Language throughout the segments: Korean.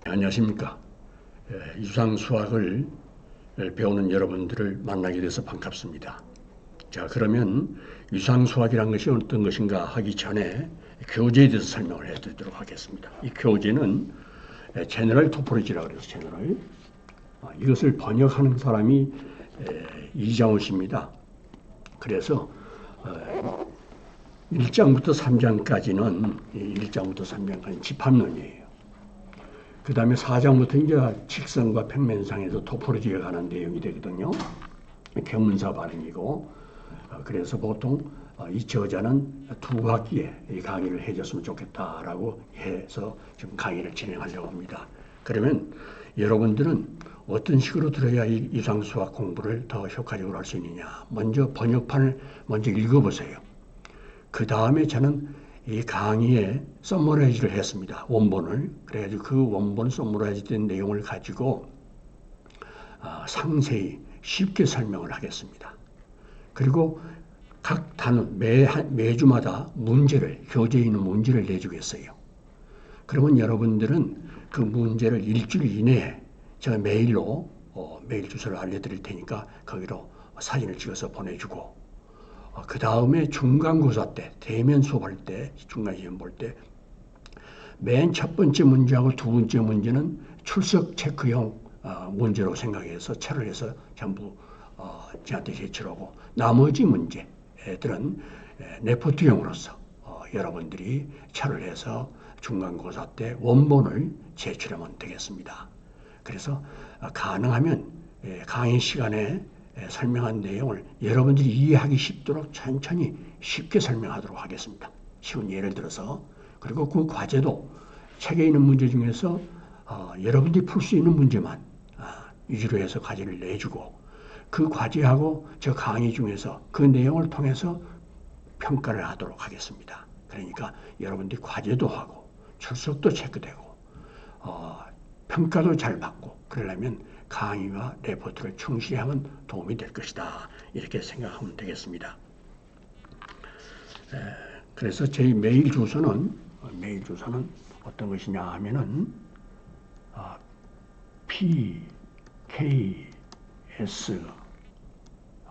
안녕하십니까. 유상수학을 배우는 여러분들을 만나게 돼서 반갑습니다. 자, 그러면 유상수학이란 것이 어떤 것인가 하기 전에 교재에 대해서 설명을 해드리도록 하겠습니다. 이 교재는 제너럴 토포로지라고 해서 제너럴, 이것을 번역하는 사람이 이장호 씨입니다. 그래서 1장부터 3장까지는 1장부터 3장까지 집합론이에요. 그 다음에 4장부터 이제 직선과 평면상에서 토포로지에 관한 내용이 되거든요. 견문사 반응이고, 그래서 보통 이 저자는 두 학기에 이 강의를 해줬으면 좋겠다라고 해서 지금 강의를 진행하려고 합니다. 그러면 여러분들은 어떤 식으로 들어야 이 유상수학 공부를 더 효과적으로 할 수 있느냐. 먼저 번역판을 먼저 읽어보세요. 그 다음에 저는 이 강의에 서머라이즈를 했습니다. 원본을. 그래가지고 그 원본 서머라이즈 된 내용을 가지고 상세히 쉽게 설명을 하겠습니다. 그리고 각 단원 매주마다 문제를, 교재에 있는 문제를 내주겠어요. 그러면 여러분들은 그 문제를 일주일 이내에 제가 메일로 메일 주소를 알려드릴 테니까 거기로 사진을 찍어서 보내주고, 그 다음에 중간고사 때, 대면 수업할 때, 중간시험 볼 때 맨 첫 번째 문제하고 두 번째 문제는 출석 체크용 문제로 생각해서 체를 해서 전부 저한테 제출하고, 나머지 문제들은 레포트용으로서 여러분들이 체를 해서 중간고사 때 원본을 제출하면 되겠습니다. 그래서 가능하면 강의 시간에 설명한 내용을 여러분들이 이해하기 쉽도록 천천히 쉽게 설명하도록 하겠습니다. 쉬운 예를 들어서, 그리고 그 과제도 책에 있는 문제 중에서 여러분들이 풀 수 있는 문제만 위주로 해서 과제를 내주고, 그 과제하고 저 강의 중에서 그 내용을 통해서 평가를 하도록 하겠습니다. 그러니까 여러분들이 과제도 하고 출석도 체크되고 평가도 잘 받고, 그러려면 강의와 레포트를 충실히 하면 도움이 될 것이다. 이렇게 생각하면 되겠습니다. 그래서 제 메일 주소는 어떤 것이냐 하면은 PKS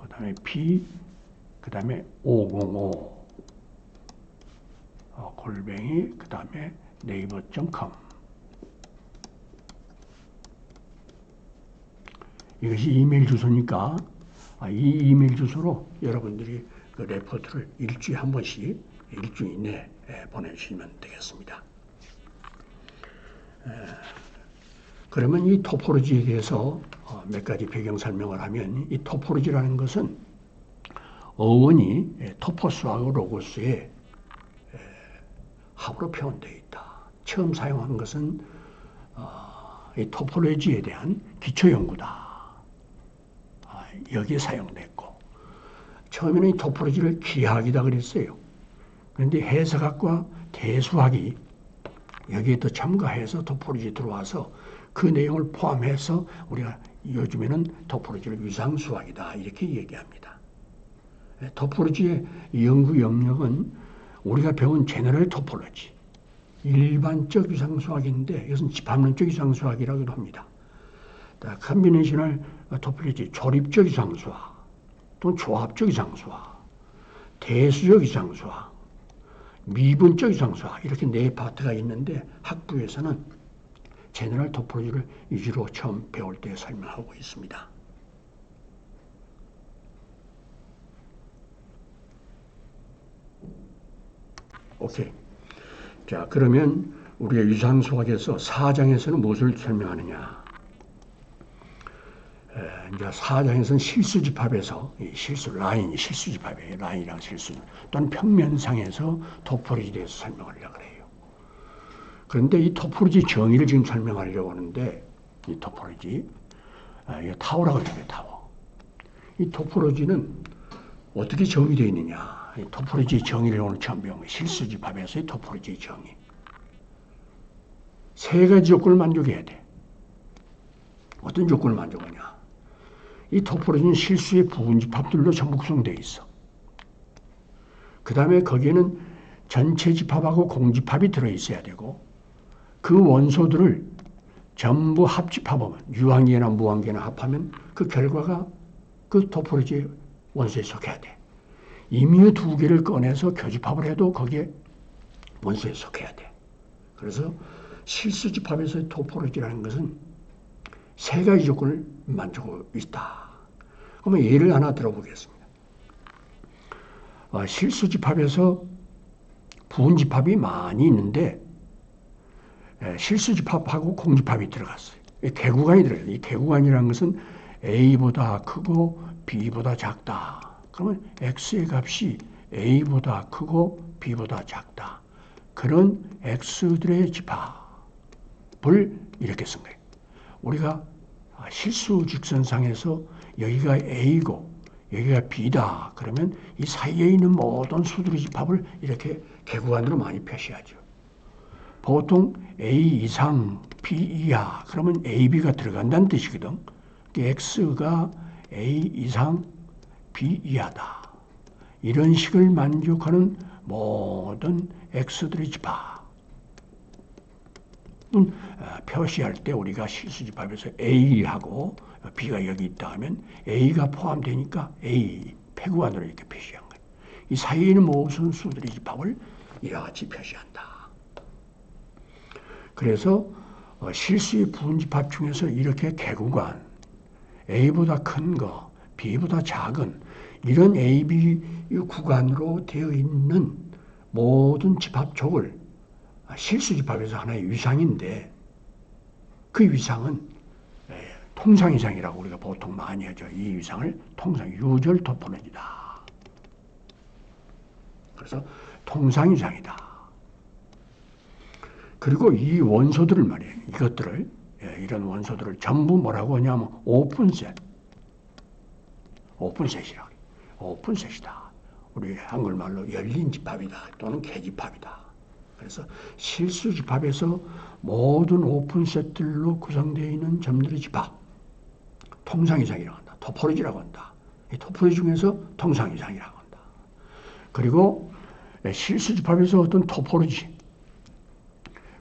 그다음에 P 그다음에 505 골뱅이 그다음에 네이버.com. 이것이 이메일 주소니까 이 이메일 주소로 여러분들이 그 레포트를 일주일에 한 번씩 일주일 이내에 보내주시면 되겠습니다. 그러면 이 토포로지에 대해서 몇 가지 배경 설명을 하면, 이 토포로지라는 것은 어원이 토포스하고 로고스의 합으로 표현되어 있다. 처음 사용한 것은 이 토포로지에 대한 기초 연구다. 여기에 사용됐고, 처음에는 이 토포로지를 기하학이다 그랬어요. 그런데 해석학과 대수학이 여기에 또 첨가해서 토포로지에 들어와서 그 내용을 포함해서 우리가 요즘에는 토포로지를 유상수학이다 이렇게 얘기합니다. 토포로지의 연구 영역은 우리가 배운 제너럴 토포로지, 일반적 유상수학인데 이것은 집합론적 유상수학이라고 합니다. 컨비네이셔널 토포로지, 조립적 유상수학, 또는 조합적 유상수학, 대수적 유상수학, 미분적 유상수학, 이렇게 네 파트가 있는데 학부에서는 제너럴 토포로지를 위주로 처음 배울 때 설명하고 있습니다. 오케이. 자, 그러면 우리가 유상수학에서 4장에서는 무엇을 설명하느냐? 이제 4장에서는 실수집합에서 실수집합이에요. 라인이랑 실수, 또는 평면상에서 토포로지에 대해서 설명을 하려고 그래요. 그런데 이 토포로지 정의를 지금 설명하려고 하는데, 이 토포로지, 이거 타워라고 해요, 타워. 이 토포로지는 어떻게 정의되어 있느냐? 이 토포로지 정의를 오늘 처음 배운 거예요. 실수집합에서의 토포로지 정의. 세 가지 조건을 만족해야 돼. 어떤 조건을 만족하냐? 이 토포로지는 실수의 부분집합들로 전부 구성되어 있어. 그 다음에 거기에는 전체 집합하고 공집합이 들어있어야 되고, 그 원소들을 전부 합집합하면 유한계나 무한계나 합하면 그 결과가 그 토포로지의 원소에 속해야 돼. 임유 두 개를 꺼내서 교집합을 해도 거기에 원소에 속해야 돼. 그래서 실수집합에서의 토포로지라는 것은 세 가지 조건을 만족하고 있다. 그러면 예를 하나 들어보겠습니다. 실수집합에서 부분집합이 많이 있는데 실수집합하고 공집합이 들어갔어요. 개구간이 들어가요. 이 개구간이라는 것은 A보다 크고 B보다 작다. 그러면 X의 값이 A보다 크고 B보다 작다. 그런 X들의 집합을 이렇게 쓴 거예요. 우리가 실수 직선상에서 여기가 A고 여기가 B다. 그러면 이 사이에 있는 모든 수들의 집합을 이렇게 개구간으로 많이 표시하죠. 보통 A 이상 B 이하 그러면 AB가 들어간다는 뜻이거든. X가 A 이상 B 이하다. 이런 식을 만족하는 모든 X들의 집합은 표시할 때 우리가 실수집합에서 A하고 B가 여기 있다 하면 A가 포함되니까 A 패구안으로 이렇게 표시한 거예요. 이 사이에 있는 모든 수들의 집합을 이와 같이 표시한다. 그래서 실수의 부분집합 중에서 이렇게 개구간 A보다 큰 거, B보다 작은 이런 A, B 구간으로 되어 있는 모든 집합족을 실수집합에서 하나의 위상인데 그 위상은 통상위상이라고 우리가 보통 많이 하죠. 이 위상을 통상 유절 토포로지다. 그래서 통상위상이다. 그리고 이 원소들을 말이에요. 이것들을 이런 원소들을 전부 뭐라고 하냐면 오픈셋. 오픈셋이라고 해요. 오픈셋이다. 우리 한글말로 열린 집합이다. 또는 개집합이다. 그래서 실수집합에서 모든 오픈셋들로 구성되어 있는 점들의 집합. 통상이상이라고 한다. 토포로지라고 한다. 이 토포로지 중에서 통상이상이라고 한다. 그리고 실수집합에서 어떤 토포로지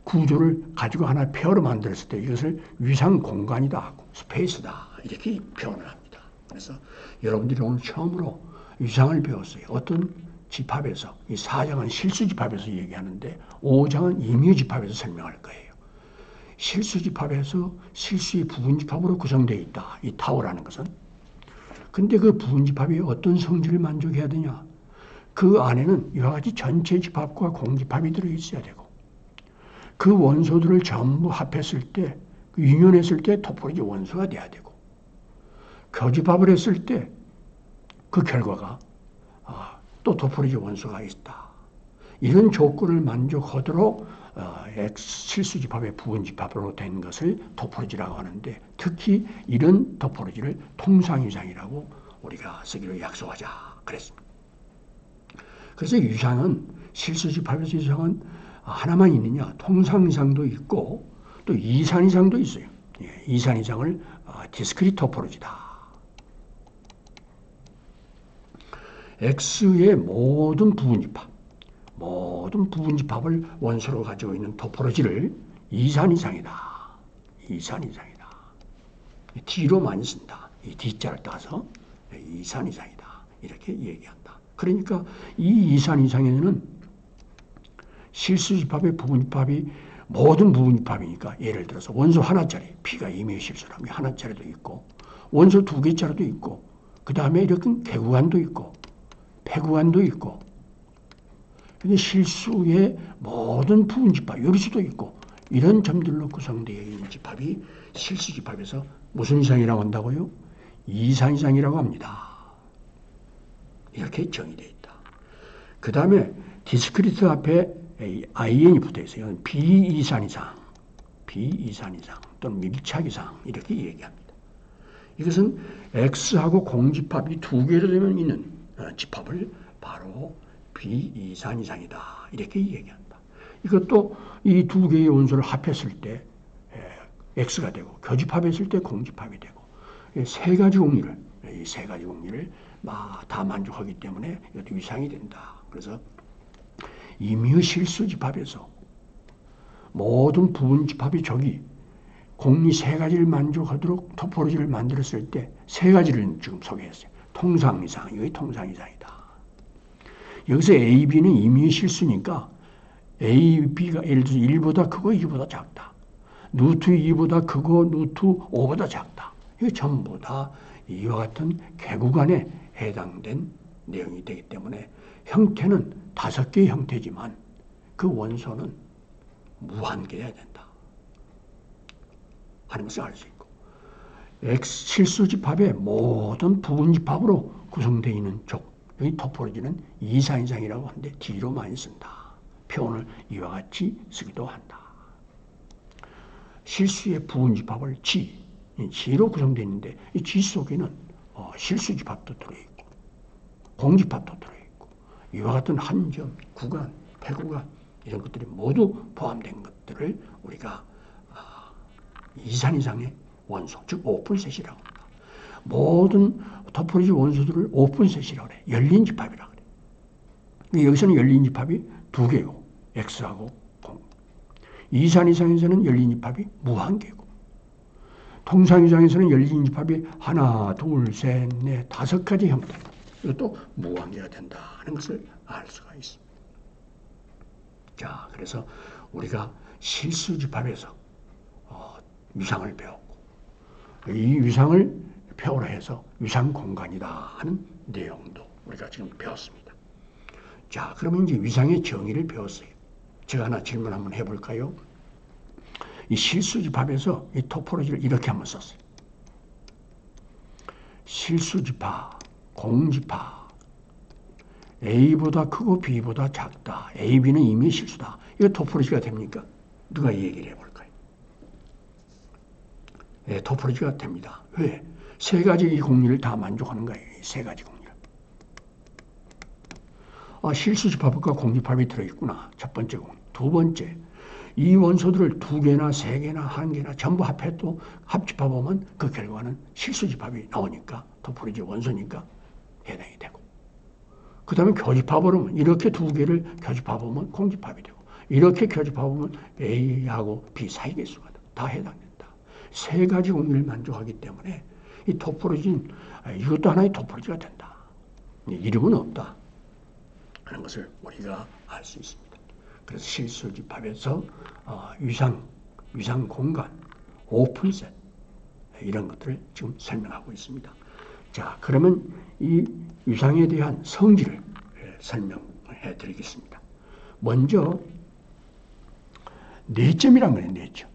구조를 가지고 하나 페어로 만들었을 때 이것을 위상 공간이다, 스페이스다 이렇게 표현을 합니다. 그래서 여러분들이 오늘 처음으로 위상을 배웠어요. 어떤 집합에서 이 4장은 실수집합에서 얘기하는데 5장은 임유집합에서 설명할 거예요. 실수집합에서 실수의 부분집합으로 구성되어 있다. 이 타워라는 것은. 근데 그 부분집합이 어떤 성질을 만족해야 되냐? 그 안에는 이와 같이 전체 집합과 공집합이 들어있어야 되고 그 원소들을 전부 합했을 때, 유연했을 때 토포로지 원소가 돼야 되고, 교집합을 했을 때 그 결과가 또 토포로지 원소가 있다. 이런 조건을 만족하도록 실수집합의 부분집합으로 된 것을 토포로지라고 하는데 특히 이런 토포로지를 통상위상이라고 우리가 쓰기로 약속하자 그랬습니다. 그래서 위상은 실수집합에서 위상은 하나만 있느냐? 통상이상도 있고 또 이산이상도 있어요. 이산이상을 디스크리트 토포로지다. X의 모든 부분집합을 원소로 가지고 있는 토포로지를 이산이상이다. 이산이상이다. D로 많이 쓴다. 이 D자를 따서 이산이상이다. 이렇게 얘기한다. 그러니까 이 이산이상에는 실수집합의 부분집합이 모든 부분집합이니까 예를 들어서 원소 하나짜리 P가 임의 실수라면 하나짜리도 있고 원소 두 개짜리도 있고 그 다음에 이렇게 개구간도 있고 패구간도 있고 근데 실수의 모든 부분집합 요리수도 있고 이런 점들로 구성되어 있는 집합이 실수집합에서 무슨 이상이라고 한다고요? 이산이상이라고 합니다. 이렇게 정의되어 있다. 그 다음에 디스크리트 앞에 IN이 붙어 있어요. 비이산이상 또는 밀착이상 이렇게 얘기합니다. 이것은 X하고 공집합이 두 개로 되면 있는 집합을 바로 비이산이상이다 이렇게 얘기한다. 이것도 이 두 개의 원소를 합했을 때 X가 되고 교집합했을 때 공집합이 되고 이 세 가지 공리를 다 만족하기 때문에 이것도 위상이 된다. 그래서 임유 실수집합에서 모든 부분집합이 저기 공리 세 가지를 만족하도록 토포로지를 만들었을 때 세 가지를 지금 소개했어요. 통상이상, 이게 통상이상이다. 여기서 A, B는 임의의 실수니까 A, B가 예를 들어서 1보다 크고 2보다 작다. 루트 2보다 크고 루트 5보다 작다. 이게 전부 다 이와 같은 개구간에 해당된 내용이 되기 때문에 형태는 5개의 형태지만 그 원소는 무한계여야 된다 하는 것을 알 수 있고, X 실수집합의 모든 부분집합으로 구성되어 있는 족, 여기 토포로지는 이산이상이라고 하는데 D로 많이 쓴다. 표현을 이와 같이 쓰기도 한다. 실수의 부분집합을 G로 구성되어 있는데 이 G 속에는 실수집합도 들어있고 공집합도 들어있고 이와 같은 한점, 구간, 폐구간 이런 것들이 모두 포함된 것들을 우리가 이산 이상의 원소, 즉 오픈셋이라고 합니다. 모든 토포로지 원소들을 오픈셋이라고 그래. 열린 집합이라고 그래. 여기서는 열린 집합이 2개고 X하고 공. 이산 이상에서는 열린 집합이 무한계고 통상 이상에서는 열린 집합이 하나, 둘, 셋, 넷, 5가지 형태. 이것도 무한계가 된다 하는 것을 알 수가 있습니다. 자, 그래서 우리가 실수집합에서 위상을 배웠고 이 위상을 표로 해서 위상 공간이다 하는 내용도 우리가 지금 배웠습니다. 자, 그러면 이제 위상의 정의를 배웠어요. 제가 하나 질문 한번 해볼까요? 이 실수집합에서 이 토포로지를 이렇게 한번 썼어요. 실수집합, 공집합, A보다 크고 B보다 작다. A, B는 이미 실수다. 이거 토포로지가 됩니까? 누가 얘기를 해볼까요? 네, 토포로지가 됩니다. 왜? 세 가지 이 공리를 다 만족하는 거예요. 이 세 가지 공리를. 실수집합과 공집합이 들어있구나. 첫 번째 공리. 두 번째, 이 원소들을 2개나 3개나 1개나 전부 합해도 합집합하면 그 결과는 실수집합이 나오니까 토포로지 원소니까 해당이 되고, 그 다음에 교집합으로 이렇게 2개를 교집합하면 공집합이 되고, 이렇게 교집합하면 A하고 B 사이계수가 다 해당된다. 세 가지 공리를 만족하기 때문에 이 토포로지는 이것도 하나의 토포로지가 된다. 이름은 없다 하는 것을 우리가 알 수 있습니다. 그래서 실수집합에서 위상 공간, 오픈셋 이런 것들을 지금 설명하고 있습니다. 자, 그러면 이 위상에 대한 성질을 설명해 드리겠습니다. 먼저 내점이란 거예요. 내점.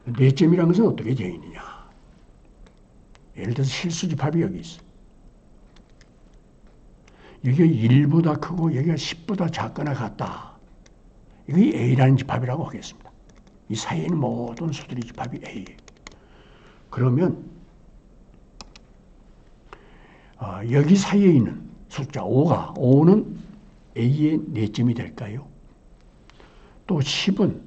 내점이란 것은 어떻게 되어 있느냐. 예를 들어서 실수집합이 여기 있어. 여기가 1보다 크고 여기가 10보다 작거나 같다. 이게 A라는 집합이라고 하겠습니다. 이 사이에 있는 모든 수들의 집합이 A. 그러면 여기 사이에 있는 숫자 5는 A의 내점이 될까요? 또 10은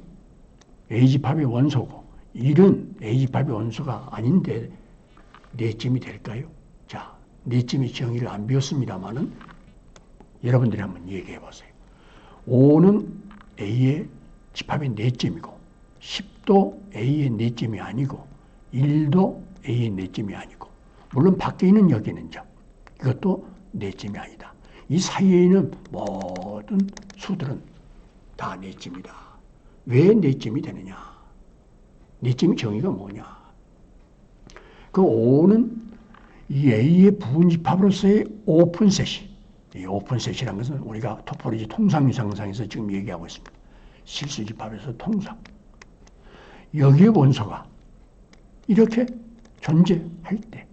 A집합의 원소고 1은 A집합의 원소가 아닌데 내점이 될까요? 자, 내점의 정의를 안 배웠습니다만은 여러분들이 한번 얘기해 보세요. 5는 A의 집합의 내점이고 10도 A의 내점이 아니고 1도 A의 내점이 아니고, 물론 밖에 있는 여기 있는 점 이것도 내점이 아니다. 이 사이에 있는 모든 수들은 다 내점이다. 왜 내점이 되느냐? 내점의 정의가 뭐냐? 그 5는 이 A의 부분집합으로서의 오픈셋이, 이 오픈셋이라는 것은 우리가 토포로지 통상위상상에서 지금 얘기하고 있습니다. 실수집합에서 통상. 여기의 원소가 이렇게 존재할 때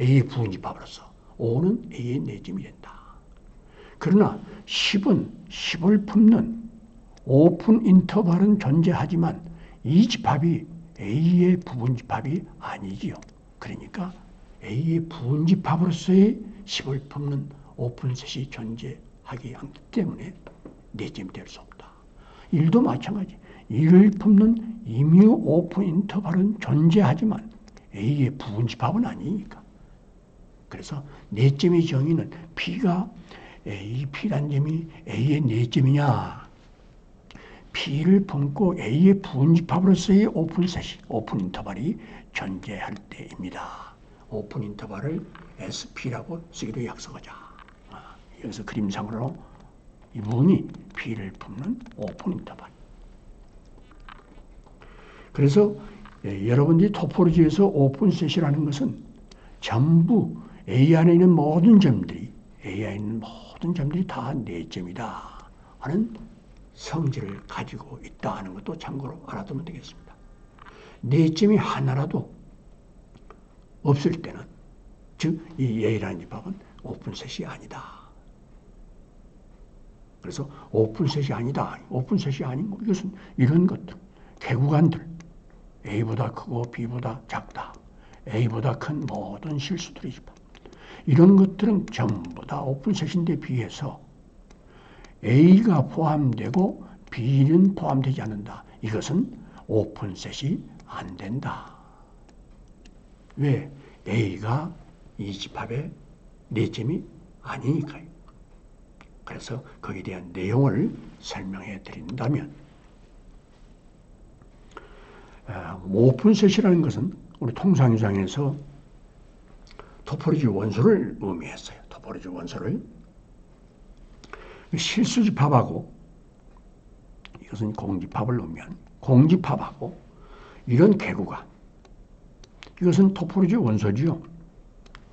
A의 부분집합으로서 5는 A의 내점이 된다. 그러나 10을 품는 오픈 인터벌은 존재하지만 이 집합이 A의 부분집합이 아니지요. 그러니까 A의 부분집합으로서의 10을 품는 오픈셋이 존재하기 않기 때문에 내점이 될 수 없다. 1도 마찬가지. 1을 품는 임의 오픈 인터벌은 존재하지만 A의 부분집합은 아니니까. 그래서 내점의 정의는 P가 P란 점이 A의 내점이냐, P를 품고 A의 부분집합으로서의 오픈셋이, 오픈 인터벌이 존재할 때입니다. 오픈 인터벌을 SP라고 쓰기로 약속하자. 여기서 그림상으로 이 부분이 P를 품는 오픈 인터벌. 그래서 여러분들이 토포로지에서 오픈셋이라는 것은 전부 A 안에 있는 모든 점들이 다 4점이다 하는 성질을 가지고 있다 하는 것도 참고로 알아두면 되겠습니다. 4점이 하나라도 없을 때는, 즉 이 A라는 집합은 오픈셋이 아니다. 그래서 오픈셋이 아니다. 오픈셋이 아닌 거, 이것은 이런 것들, 개구간들, A보다 크고 B보다 작다, A보다 큰 모든 실수들의 집합, 이런 것들은 전부 다 오픈셋인데 비해서 A가 포함되고 B는 포함되지 않는다. 이것은 오픈셋이 안 된다. 왜? A가 이 집합의 4점이 아니니까요. 그래서 거기에 대한 내용을 설명해 드린다면, 오픈셋이라는 것은 우리 통상유상에서 토포로지 원소를 의미했어요. 토포로지 원소를. 실수집합하고, 이것은 공집합을 의미한 공집합하고 이런 개구가, 이것은 토포로지 원소지요.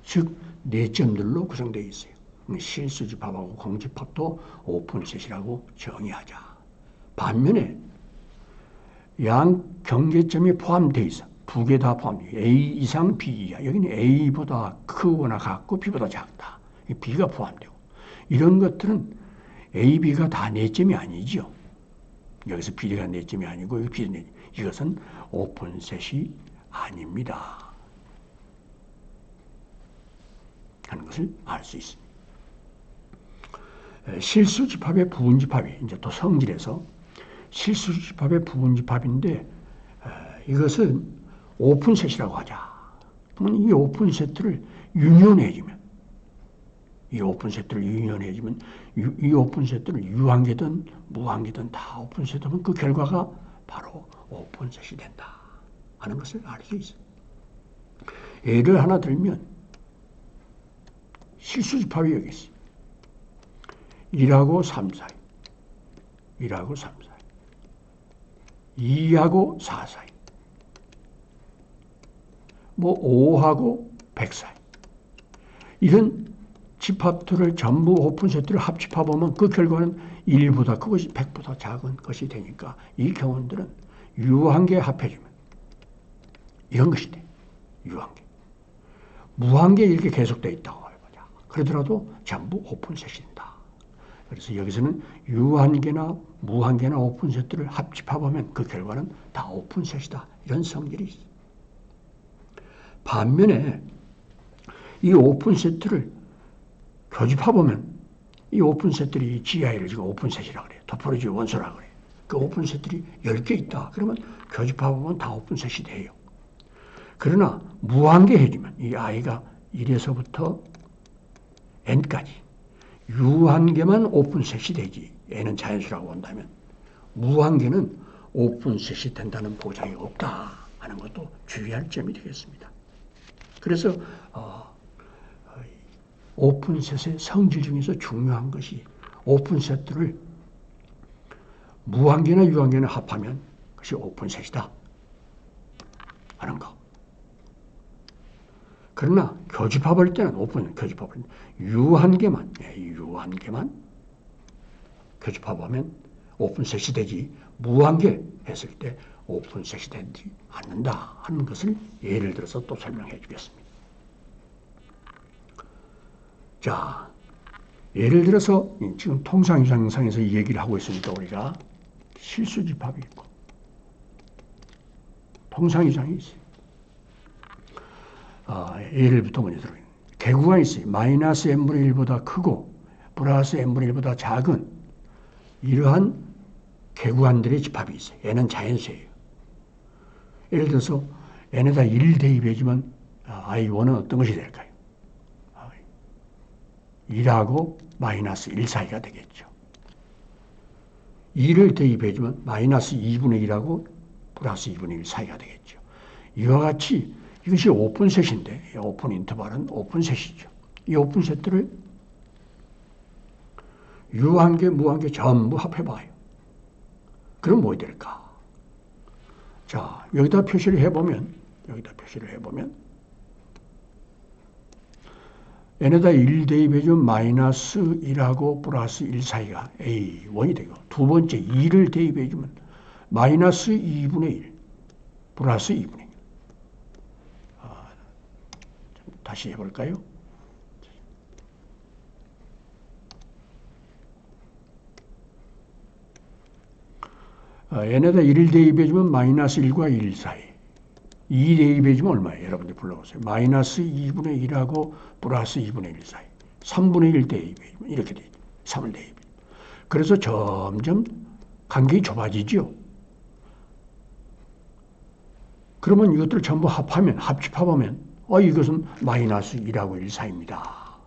즉 4점들로 구성되어 있어요. 실수집합하고 공집합도 오픈셋이라고 정의하자. 반면에 양 경계점이 포함되어 있어. 2개 다 포함되어 있어요. A 이상 B 이하. 여기는 A보다 크거나 같고 B보다 작다. B가 포함되고. 이런 것들은 A, B가 다 4점이 아니죠. 여기서 B가 4점이 아니고 여기 B가 4점. 이것은 오픈셋이 아닙니다. 하는 것을 알 수 있습니다. 실수집합의 부분집합이 이제 또 성질에서 실수집합의 부분집합인데, 이것은 오픈셋이라고 하자. 그러면 이 오픈셋을 유연해지면, 이 오픈셋을 유한계든 무한계든 다 오픈셋하면 그 결과가 바로 오픈셋이 된다 하는 것을 알 수 있어요. 예를 하나 들면 실수집합이 여기 있어요. 1하고 3 사이, 1하고 3 사이, 2하고 4 사이, 5하고 100 사이. 이런 집합들을 전부 오픈셋들을 합집합하면 그 결과는 1보다 크고 100보다 작은 것이 되니까 이 경우들은 유한계 합해주면 이런 것이 돼. 유한계. 무한계 이렇게 계속되어 있다고 해보자. 그러더라도 전부 오픈셋이 된다. 그래서 여기서는 유한계나 무한계나 오픈셋들을 합집합하면 그 결과는 다 오픈셋이다. 이런 성질이 있어. 반면에 이 오픈셋들을 교집합하면 이 오픈셋들이 GI를 지금 오픈셋이라고 그래요. 토포로지 원소라고 그래요. 그 오픈셋들이 10개 있다. 그러면 교집합하면 다 오픈셋이 돼요. 그러나 무한계 해주면 이 I가 1에서부터 N까지 유한계만 오픈셋이 되지, N은 자연수라고 본다면 무한계는 오픈셋이 된다는 보장이 없다 하는 것도 주의할 점이 되겠습니다. 그래서 오픈셋의 성질 중에서 중요한 것이 오픈셋들을 무한계나 유한계나 합하면 그것이 오픈셋이다 하는 거. 그러나 교집합할 때는 교집합을 유한계만 교집합하면 오픈셋이 되지, 무한계 했을 때 오픈셋이 되지 않는다 하는 것을 예를 들어서 또 설명해 주겠습니다. 자, 예를 들어서 지금 통상유상에서 이 얘기를 하고 있으니까 우리가 실수집합이 있고 통상유상이 있어요. 예를부터 먼저 들어요. 개구가 있어요. 마이너스 n분의 1보다 크고 플러스 n분의 1보다 작은 이러한 개구안들의 집합이 있어요. n은 자연수예요. 예를 들어서 n에다 1 대입해주면 I1은 어떤 것이 될까요? 1하고 마이너스 1 사이가 되겠죠. 2를 대입해주면 마이너스 2분의 1하고 플러스 2분의 1 사이가 되겠죠. 이와 같이 이것이 오픈셋인데 오픈 인터벌은 오픈셋이죠. 이 오픈셋들을 유한계, 무한계 전부 합해봐요. 그럼 뭐 될까? 자, 여기다 표시를 해보면 n에다 1 대입해주면 마이너스 1하고 플러스 1 사이가 A1이 되고, 두 번째 2를 대입해주면 마이너스 2분의 1 플러스 2분의 1. 다시 해볼까요? n에다 1을 대입해주면 마이너스 1과 1 사이. 2 대입해주면 얼마예요? 여러분들 불러보세요. 마이너스 2분의 1하고 플러스 2분의 1 사이. 3분의 1 대입해주면 이렇게 되죠. 3을 대입해. 그래서 점점 간격이 좁아지죠. 그러면 이것들을 전부 합집합하면 이것은 마이너스 1하고 1 사이입니다.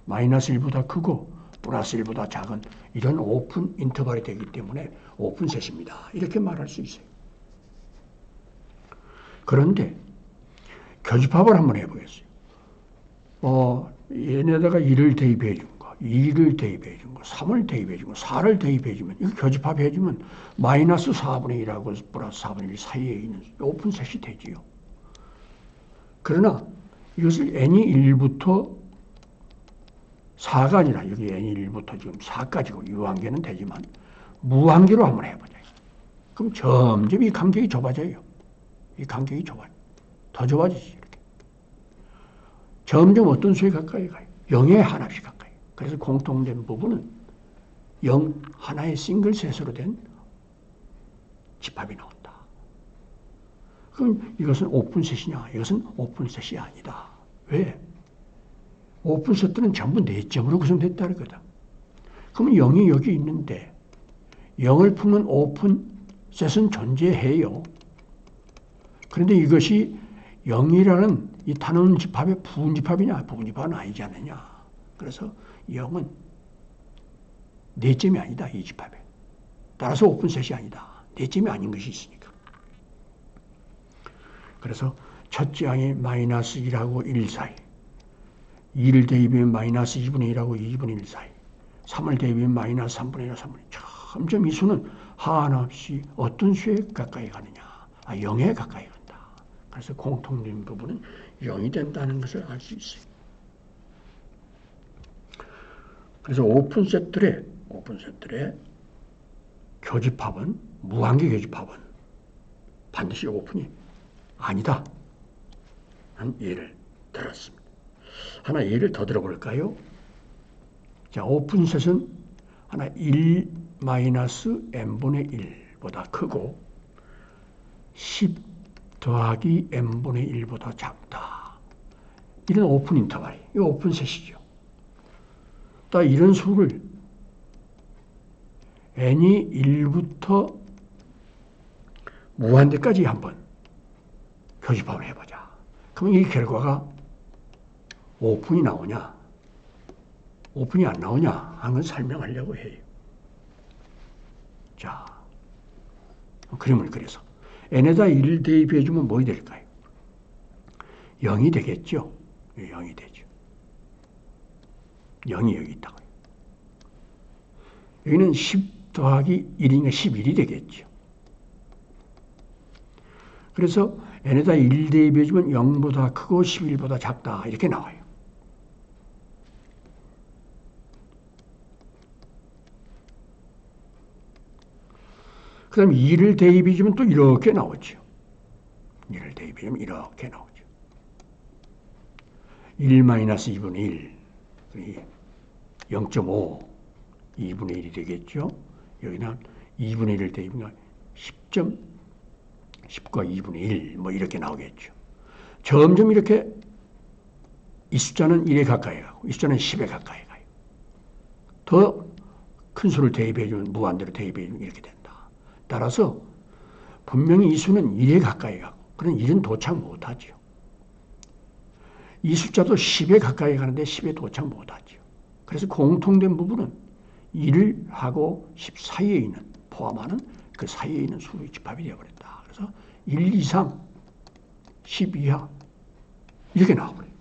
마이너스 1보다 크고 플러스 1보다 작은 이런 오픈 인터벌이 되기 때문에 오픈셋입니다. 이렇게 말할 수 있어요. 그런데 교집합을 한번 해보겠어요. 얘네다가 1을 대입해 준 거, 2를 대입해 준 거, 3을 대입해 준 거, 4를 대입해 주면 이거 교집합해 주면 마이너스 4분의 1하고 플러스 4분의 1 사이에 있는 오픈셋이 되지요. 그러나 이것을 n이 1부터 4가 아니라 여기 n이 1부터 지금 4까지고 유한계는 되지만 무한계로 한번 해보자. 그럼 점점 이 간격이 좁아져요. 이 간격이 좁아요. 더 좁아지지. 이렇게. 점점 어떤 수에 가까이 가요? 0에 하나씩 가까이. 그래서 공통된 부분은 0 하나의 싱글셋으로 된 집합이 나온다. 그럼 이것은 오픈셋이냐? 이것은 오픈셋이 아니다. 왜? 오픈셋들은 전부 4점으로 구성됐다는 거다. 그러면 0이 여기 있는데 0을 품는 오픈셋은 존재해요. 그런데 이것이 0이라는 이 단원 집합의 부분집합이냐? 부분집합은 아니지 않느냐? 그래서 0은 4점이 아니다. 이 집합에. 따라서 오픈셋이 아니다. 4점이 아닌 것이 있으니까. 그래서 첫째 항이 마이너스 1하고 1 사이, 2를 대입하면 마이너스 2분의 1하고 2분의 1 사이, 3을 대입하면 마이너스 3분의 1하고 3분의 1. 점점 이 수는 한없이 어떤 수에 가까이 가느냐? 0에 가까이 간다. 그래서 공통된 부분은 0이 된다는 것을 알 수 있어요. 그래서 오픈셋들의 교집합은, 무한계 교집합은 반드시 오픈이 아니다. 한 예를 들었습니다. 하나 예를 더 들어볼까요? 자, 오픈셋은 하나 1 마이너스 n분의 1보다 크고 10 더하기 n분의 1보다 작다. 이런 오픈 인터벌이, 이 오픈셋이죠. 또 이런 수를 n이 1부터 무한대까지 한번 교집합을 해보자. 그럼 이 결과가 오픈이 나오냐, 오픈이 안 나오냐 하는 걸 설명하려고 해요. 자, 그림을 그려서 n에다 1을 대입해주면 뭐가 될까요? 0이 되겠죠. 0이 되죠. 0이 여기 있다고요. 여기는 10 더하기 1이니까 11이 되겠죠. 그래서 n에다 1 대입해주면 0보다 크고 11보다 작다. 이렇게 나와요. 그 다음에 2를 대입해주면 또 이렇게 나오죠. 2를 대입해주면 이렇게 나오죠. 1 마이너스 2분의 1. 0.5. 2분의 1이 되겠죠. 여기는 2분의 1을 대입하면 10과 2분의 1. 뭐 이렇게 나오겠죠. 점점 이렇게 이 숫자는 1에 가까이 가고 이 숫자는 10에 가까이 가요. 더 큰 수를 대입해주면 무한대로 대입해주면 이렇게 된다. 따라서 분명히 이 수는 1에 가까이 가고 그런 1은 도착 못하죠. 이 숫자도 10에 가까이 가는데 10에 도착 못하죠. 그래서 공통된 부분은 1하고 10 사이에 있는 포함하는 그 사이에 있는 수의 집합이 되어버렸다. 그래서 1 이상 10 이하 이렇게 나와버려요.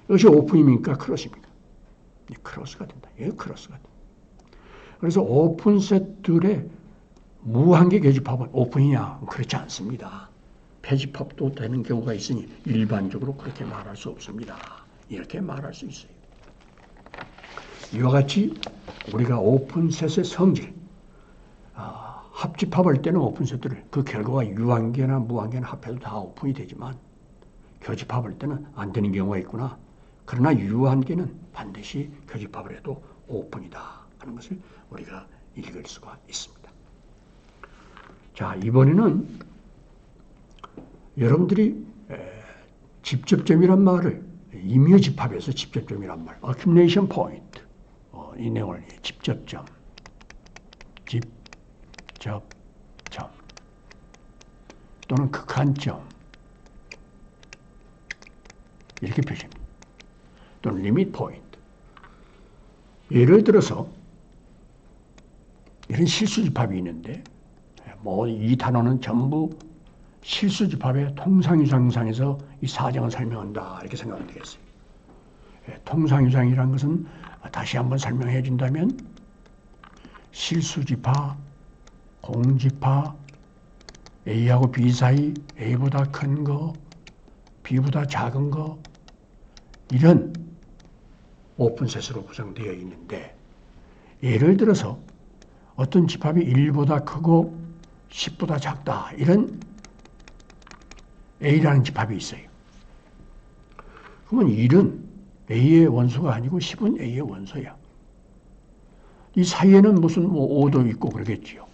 이것이 오픈입니까? 크로스입니까? 크로스가 된다. 예, 크로스가 된다. 그래서 오픈 셋들의 무한계 교집합은 오픈이냐? 그렇지 않습니다. 폐집합도 되는 경우가 있으니 일반적으로 그렇게 말할 수 없습니다. 이렇게 말할 수 있어요. 이와 같이 우리가 오픈셋의 성질, 합집합할 때는 오픈셋들을 그 결과가 유한계나 무한계나 합해도 다 오픈이 되지만 교집합할 때는 안 되는 경우가 있구나. 그러나 유한계는 반드시 교집합을 해도 오픈이다 하는 것을 우리가 읽을 수가 있습니다. 자, 이번에는 여러분들이 집접점이란 말을 임의 집합에서 집접점이란 말, accumulation point, 이 내용을 집접점, 집접점 또는 극한점 이렇게 표시합니다. 또는 리밋 포인트. 예를 들어서 이런 실수집합이 있는데 이 단어는 전부 실수집합의 통상유상상에서 이 사정을 설명한다 이렇게 생각하면 되겠어요. 통상유상이라는 것은 다시 한번 설명해 준다면 실수집합, 공집합, A하고 B 사이, A보다 큰 거, B보다 작은 거 이런 오픈셋으로 구성되어 있는데 예를 들어서 어떤 집합이 1보다 크고 10보다 작다 이런 A라는 집합이 있어요. 그러면 1은 A의 원소가 아니고 10은 A의 원소야. 이 사이에는 무슨 5도 있고 그러겠지요.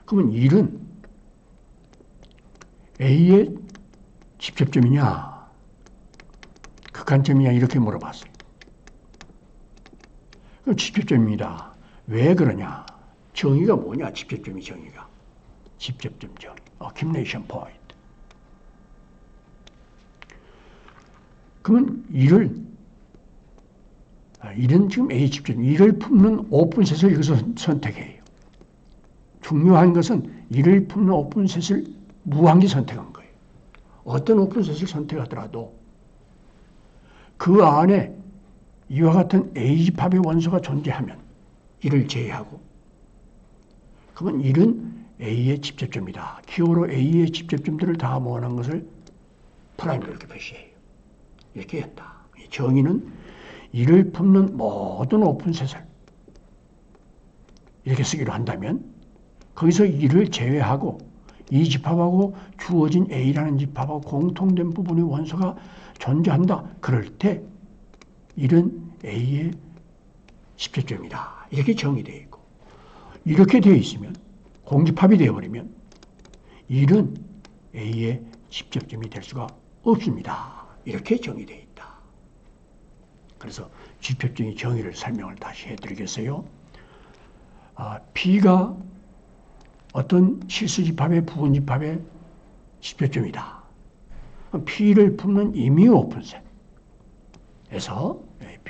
그러면 1은 A의 집접점이냐 극한점이냐 이렇게 물어봤어요. 그럼 집접점입니다. 왜 그러냐? 정의가 뭐냐? 집접점이 정의가. 집접점 정의. accumulation point. 그러면 1은 지금 A 집접점, 1을 품는 오픈셋을 여기서 선택해요. 중요한 것은 1을 품는 오픈셋을 무한히 선택한 거예요. 어떤 오픈셋을 선택하더라도 그 안에 이와 같은 A 집합의 원소가 존재하면 1을 제외하고 그러면 1은 A의 집접점이다. 기호로 A의 집접점들을 다 모아놓은 것을 프라임으로 이렇게 표시해요. 이렇게 한다. 정의는 1을 품는 모든 오픈셋을 이렇게 쓰기로 한다면 거기서 1을 제외하고 이 집합하고 주어진 A라는 집합하고 공통된 부분의 원소가 존재한다. 그럴 때 1은 A의 집접점이다. 이렇게 정의되어 있고 이렇게 되어 있으면 공집합이 되어버리면 1은 A의 집접점이 될 수가 없습니다. 이렇게 정의되어 있다. 그래서 집접점의 정의를 설명을 다시 해드리겠어요. B가 어떤 실수집합의 부분집합의 집접점이다. P를 품는 임의 오픈셋에서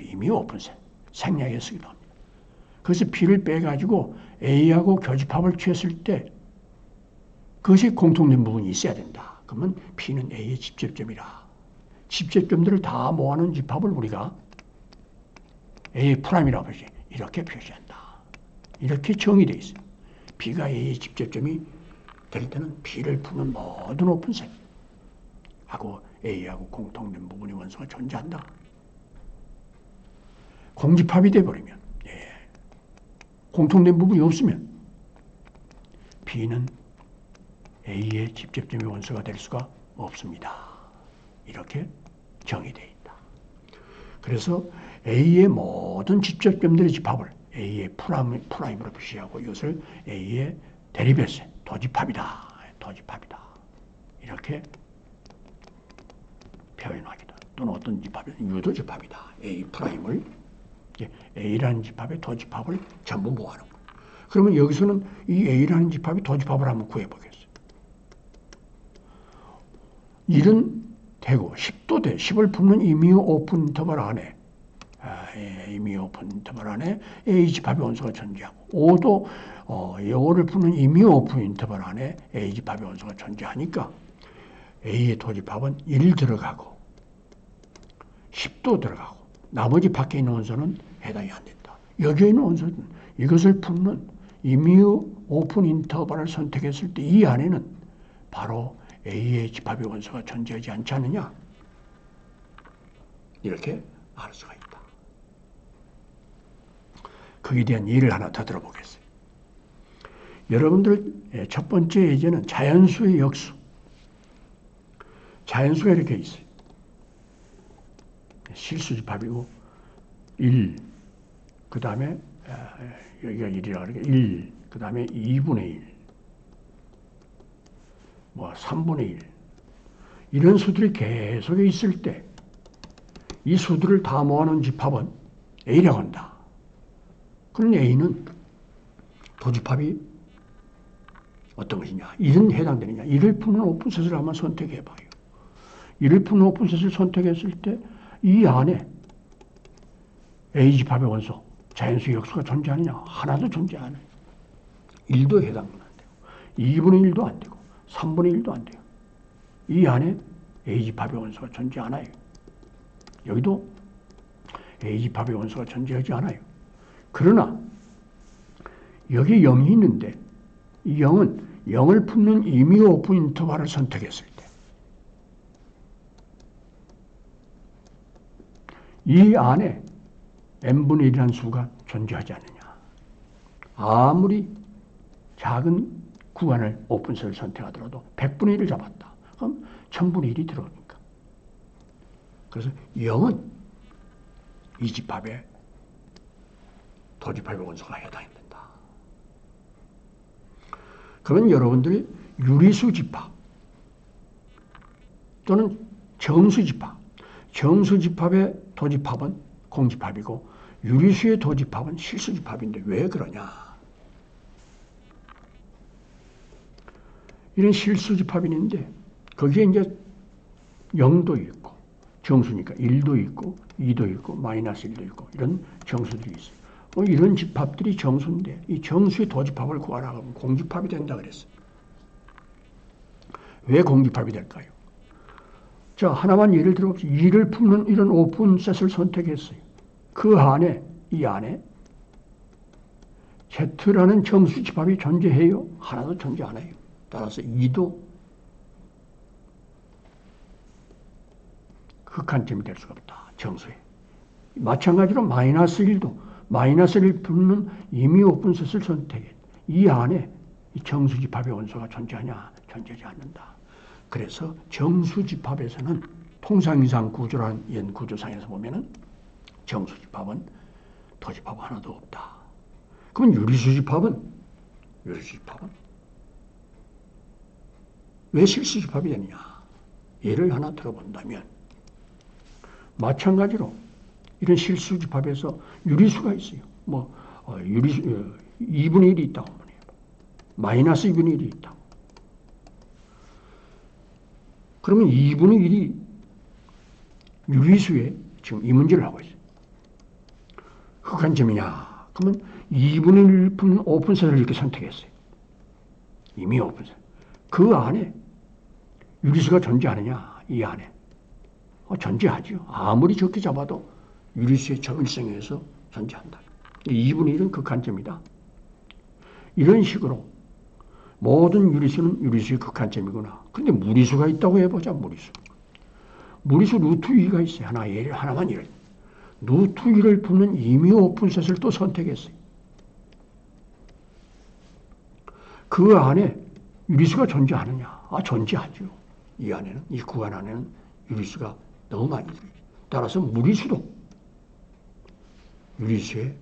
임의 오픈셋 생략해 쓰기도 합니다. 그래서 P를 빼가지고 A하고 교집합을 취했을 때 그것이 공통된 부분이 있어야 된다. 그러면 P는 A의 집접점이라. 집접점들을 다 모아놓은 집합을 우리가 A의 프라임이라고 하지. 이렇게 표시한다. 이렇게 정의되어 있어요. B가 A의 집접점이 될 때는 B를 품는 모든 오픈셋 하고 A하고 공통된 부분의 원소가 존재한다. 공집합이 되어버리면 공통된 부분이 없으면 B는 A의 집접점의 원소가 될 수가 없습니다. 이렇게 정의되어 있다. 그래서 A의 모든 집접점들의 집합을 A의 프라임으로 표시하고 이것을 A의 데리베세, 도집합이다. 도집합이다. 이렇게 표현하기도. 또는 어떤 집합은 유도집합이다. A 프라임을 A라는 집합의 도집합을 전부 모아놓은 거예요. 그러면 여기서는 이 A라는 집합이 도집합을 한번 구해보겠어요. 1은 되고 10도 돼. 10을 품는 임의 오픈 인터벌 안에 이미 오픈 인터벌 안에 A 집합의 원소가 존재하고, O도 O를 푸는 이미 오픈 인터벌 안에 A 집합의 원소가 존재하니까 A의 도집합은 1 들어가고 10도 들어가고 나머지 밖에 있는 원소는 해당이 안 된다. 여기에 있는 원소는 이것을 푸는 이미 오픈 인터벌을 선택했을 때 이 안에는 바로 A의 집합의 원소가 존재하지 않지 않느냐, 이렇게 알 수가 있다. 거기에 대한 예를 하나 더 들어보겠어요. 여러분들 첫 번째 예제는 자연수의 역수. 자연수가 이렇게 있어요. 실수집합이고 1, 그 다음에 여기가 1이라고 그러니까 1, 그 다음에 2분의 1, 뭐 3분의 1, 이런 수들이 계속 있을 때 이 수들을 다 모아놓은 집합은 A라고 한다. 그럼 A는 도집합이 어떤 것이냐, 1은 해당되느냐, 1을 푸는 오픈셋을 한번 선택해봐요. 1을 푸는 오픈셋을 선택했을 때 이 안에 A 집합의 원소, 자연수의 역수가 존재하느냐? 하나도 존재 안 해요. 1도 해당은 안 되고 2분의 1도 안 되고 3분의 1도 안 돼요. 이 안에 A 집합의 원소가 존재 않아요. 여기도 A 집합의 원소가 존재하지 않아요. 그러나 여기 0이 있는데 이 0은 0을 품는 이미 오픈 인터벌을 선택했을 때 이 안에 n분의 1이라는 수가 존재하지 않느냐. 아무리 작은 구간을 오픈셋을 선택하더라도 100분의 1을 잡았다. 그럼 1000분의 1이 들어오니까. 그래서 0은 이 집합에 도집합의 원소가 해당이 된다. 그러면 여러분들이 유리수 집합 또는 정수 집합, 정수 집합의 도집합은 공집합이고 유리수의 도집합은 실수집합인데 왜 그러냐? 이런 실수집합이 있는데 거기에 이제 0도 있고 정수니까 1도 있고 2도 있고 마이너스 1도 있고 이런 정수들이 있어요. 이런 집합들이 정수인데 이 정수의 도집합을 구하라고 하면 공집합이 된다 그랬어요. 왜 공집합이 될까요? 자, 하나만 예를 들어봅시다. 2를 품는 이런 오픈셋을 선택했어요. 그 안에, 이 안에 Z라는 정수 집합이 존재해요? 하나도 존재 안 해요. 따라서 2도 극한점이 될 수가 없다. 정수에. 마찬가지로 마이너스 1도 마이너스 1을 품는 이미 오픈셋을 선택해. 이 안에 이 정수 집합의 원소가 존재하냐? 존재하지 않는다. 그래서 정수 집합에서는 통상이상 구조라는 연 구조상에서 보면은 정수 집합은 도집합 하나도 없다. 그럼 유리수 집합은 왜 실수 집합이 되느냐? 예를 하나 들어본다면 마찬가지로 이런 실수 집합에서 유리수가 있어요. 유리수 2분의 1이 있다고 하면 마이너스 2분의 1이 있다고. 그러면 2분의 1이 유리수에 지금 이 문제를 하고 있어요. 극한점이냐? 그러면 2분의 1 품는 오픈셋을 이렇게 선택했어요. 이미 오픈셋. 그 안에 유리수가 존재하느냐? 이 안에. 존재하죠. 아무리 적게 잡아도 유리수의 점일성에 의해서 존재한다. 2분의 1은 극한점이다. 이런 식으로 모든 유리수는 유리수의 극한점이구나. 근데 무리수가 있다고 해보자. 무리수 루트 2가 있어요. 하나만 예를. 루트 2를 품는 이미 오픈셋을 또 선택했어요. 그 안에 유리수가 존재하느냐? 존재하죠. 이 안에는, 이 구간 안에는 유리수가 너무 많이 들어요. 따라서 무리수도 유리수의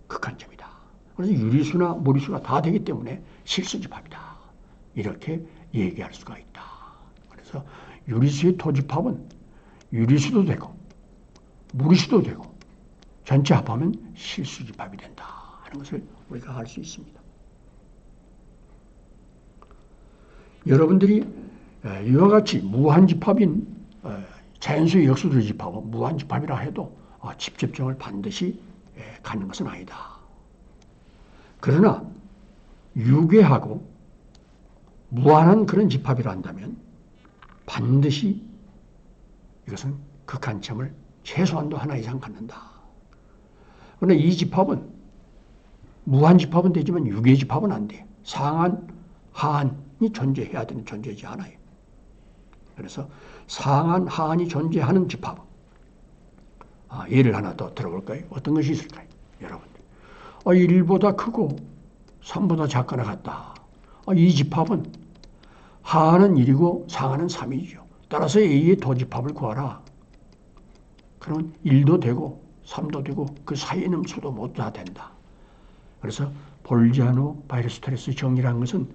극한점이다. 그래서 유리수나 무리수가 다 되기 때문에 실수집합이다. 이렇게 얘기할 수가 있다. 그래서 유리수의 토집합은 유리수도 되고 무리수도 되고 전체 합하면 실수집합이 된다 하는 것을 우리가 알 수 있습니다. 여러분들이 이와 같이 무한집합인 자연수의 역수들의 집합은 무한집합이라 해도 집접점을 반드시 갖는 것은 아니다. 그러나 유괴하고 무한한 그런 집합이라 한다면 반드시 이것은 극한점을 최소한도 하나 이상 갖는다. 그러나 이 집합은 무한 집합은 되지만 유괴 집합은 안 돼. 상한, 하한이 존재해야 되는 존재이지 않아요. 그래서 상한, 하한이 존재하는 집합. 예를 하나 더 들어볼까요? 어떤 것이 있을까요? 여러분들. 1보다 크고 3보다 작거나 같다. 이 집합은 하한은 1이고 상한은 3이죠. 따라서 A의 도집합을 구하라. 그러면 1도 되고 3도 되고 그 사이에 있는 수도 모두 다 된다. 그래서 볼지아노 바이러스테레스 정리라는 것은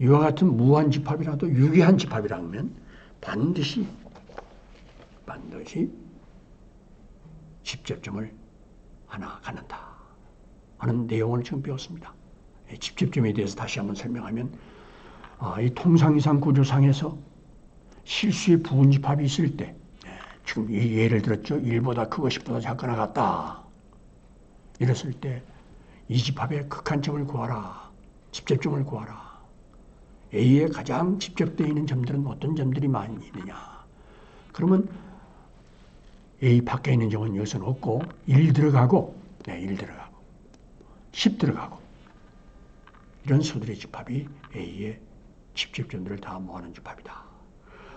이와 같은 무한 집합이라도 유기한 집합이라면 반드시 집접점을 하나 갖는다 하는 내용을 지금 배웠습니다. 집접점에 대해서 다시 한번 설명하면 이 통상이상 구조상에서 실수의 부분집합이 있을 때 지금 이 예를 들었죠. 1보다 크고 10보다 작거나 같다. 이랬을 때 이 집합의 극한점을 구하라. 집접점을 구하라. A에 가장 집접되어 있는 점들은 어떤 점들이 많이 있느냐. 그러면 A 밖에 있는 점은 여기서는 없고 1 들어가고 1 들어가고 10 들어가고 이런 수들의 집합이 A의 집접점들을 다 모아놓은 집합이다.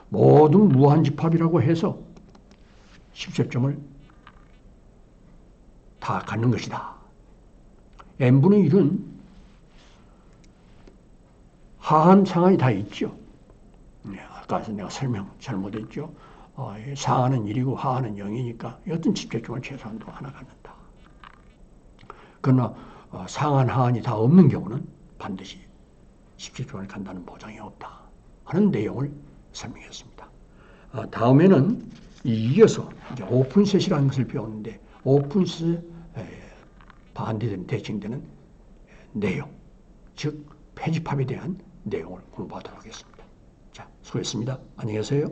모든 무한 집합이라고 해서 집접점을 다 갖는 것이다. n분의 1은 하한, 상한이 다 있죠. 아까 내가 설명 잘못했죠. 상한은 1이고 하한은 0이니까 어떤 집접점을 최소한도 하나 갖는다. 그러나 상한, 하한이 다 없는 경우는 반드시 집접점을 간다는 보장이 없다 하는 내용을 설명했습니다. 다음에는 이어서 이제 오픈셋이라는 것을 배웠는데 오픈셋에 반대되는 대칭되는 내용, 즉 폐집합에 대한 내용을 공부하도록 하겠습니다. 자, 수고했습니다. 안녕히 계세요.